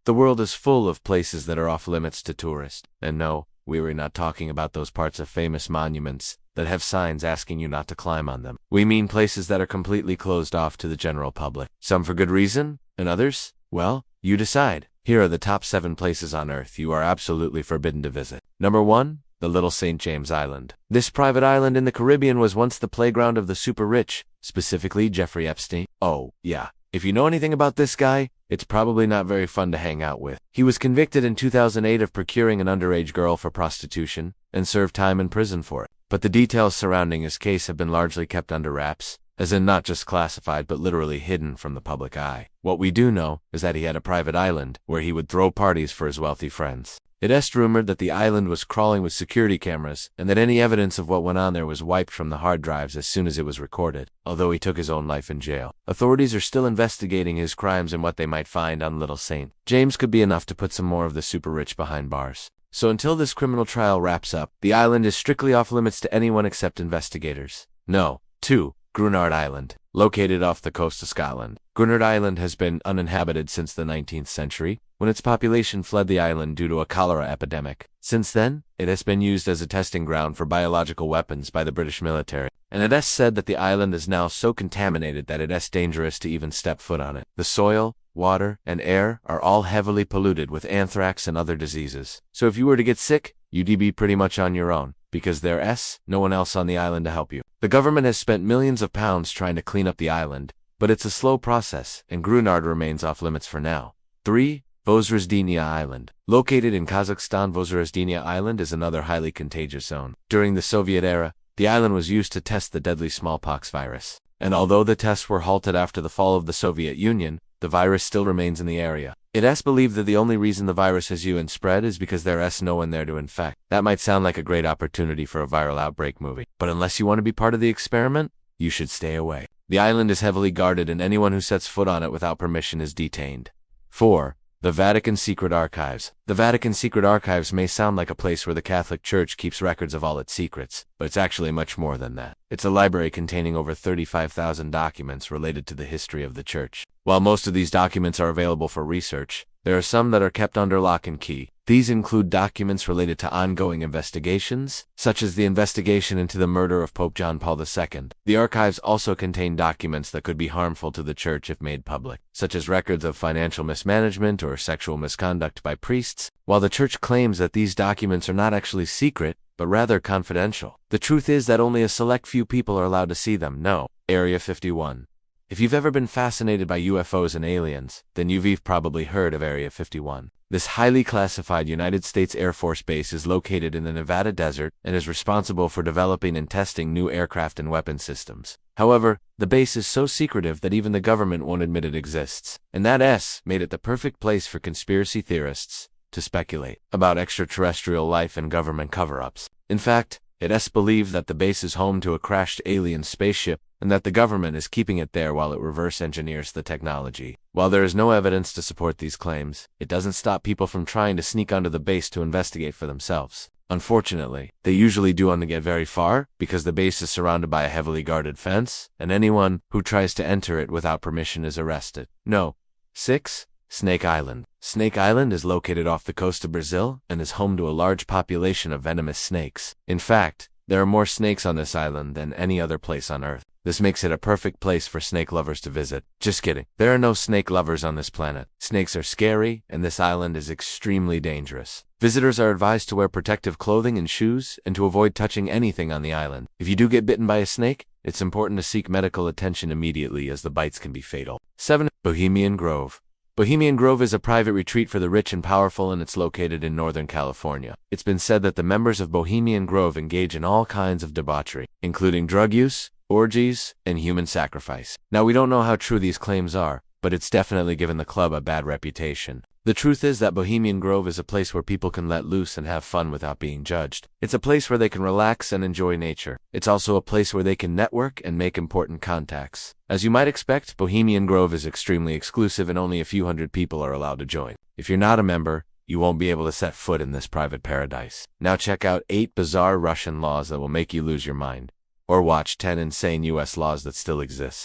The world is full of places that are off limits to tourists. And no, we were not talking about those parts of famous monuments that have signs asking you not to climb on them. We mean places that are completely closed off to the general public. Some for good reason, and others, well, you decide. Here are the top 7 places on Earth you are absolutely forbidden to visit. Number 1. The Little St. James Island. This private island in the Caribbean was once the playground of the super rich, specifically Jeffrey Epstein. Oh, yeah. If you know anything about this guy, it's probably not very fun to hang out with. He was convicted in 2008 of procuring an underage girl for prostitution and served time in prison for it. But the details surrounding his case have been largely kept under wraps, as in not just classified but literally hidden from the public eye. What we do know is that he had a private island where he would throw parties for his wealthy friends. It is rumored that the island was crawling with security cameras and that any evidence of what went on there was wiped from the hard drives as soon as it was recorded, although he took his own life in jail. Authorities are still investigating his crimes and what they might find on Little St. James could be enough to put some more of the super rich behind bars. So until this criminal trial wraps up, the island is strictly off limits to anyone except investigators. No. 2. Grenard Island. Located off the coast of Scotland. Grenard Island has been uninhabited since the 19th century, when its population fled the island due to a cholera epidemic. Since then, it has been used as a testing ground for biological weapons by the British military, and it is said that the island is now so contaminated that it is dangerous to even step foot on it. The soil, water, and air are all heavily polluted with anthrax and other diseases. So if you were to get sick, you'd be pretty much on your own, because there's no one else on the island to help you. The government has spent millions of pounds trying to clean up the island, but it's a slow process, and Grenard remains off limits for now. 3. Vozrozhdenia Island. Located in Kazakhstan, Vozrozhdenia Island is another highly contagious zone. During the Soviet era, the island was used to test the deadly smallpox virus. And although the tests were halted after the fall of the Soviet Union, the virus still remains in the area. It is believed that the only reason the virus has spread is because there is no one there to infect. That might sound like a great opportunity for a viral outbreak movie, but unless you want to be part of the experiment, you should stay away. The island is heavily guarded and anyone who sets foot on it without permission is detained. 4. The Vatican Secret Archives. The Vatican Secret Archives may sound like a place where the Catholic Church keeps records of all its secrets, but it's actually much more than that. It's a library containing over 35,000 documents related to the history of the Church. While most of these documents are available for research, there are some that are kept under lock and key. These include documents related to ongoing investigations, such as the investigation into the murder of Pope John Paul II. The archives also contain documents that could be harmful to the Church if made public, such as records of financial mismanagement or sexual misconduct by priests. While the Church claims that these documents are not actually secret, but rather confidential, the truth is that only a select few people are allowed to see them. No. Area 51. If you've ever been fascinated by UFOs and aliens, then you've probably heard of Area 51. This highly classified United States Air Force base is located in the Nevada desert and is responsible for developing and testing new aircraft and weapon systems. However, the base is so secretive that even the government won't admit it exists, and that made it the perfect place for conspiracy theorists to speculate about extraterrestrial life and government cover-ups. In fact, it is believed that the base is home to a crashed alien spaceship and that the government is keeping it there while it reverse engineers the technology. While there is no evidence to support these claims, it doesn't stop people from trying to sneak onto the base to investigate for themselves. Unfortunately, they usually do want to get very far because the base is surrounded by a heavily guarded fence, and anyone who tries to enter it without permission is arrested. No. 6. Snake Island. Snake Island is located off the coast of Brazil and is home to a large population of venomous snakes. In fact, there are more snakes on this island than any other place on Earth. This makes it a perfect place for snake lovers to visit. Just kidding. There are no snake lovers on this planet. Snakes are scary, and this island is extremely dangerous. Visitors are advised to wear protective clothing and shoes and to avoid touching anything on the island. If you do get bitten by a snake, it's important to seek medical attention immediately as the bites can be fatal. 7. Bohemian Grove. Bohemian Grove is a private retreat for the rich and powerful, and it's located in Northern California. It's been said that the members of Bohemian Grove engage in all kinds of debauchery, including drug use, orgies, and human sacrifice. Now, we don't know how true these claims are, but it's definitely given the club a bad reputation. The truth is that Bohemian Grove is a place where people can let loose and have fun without being judged. It's a place where they can relax and enjoy nature. It's also a place where they can network and make important contacts. As you might expect, Bohemian Grove is extremely exclusive and only a few hundred people are allowed to join. If you're not a member, you won't be able to set foot in this private paradise. Now check out 8 bizarre Russian laws that will make you lose your mind. Or watch 10 insane US laws that still exist.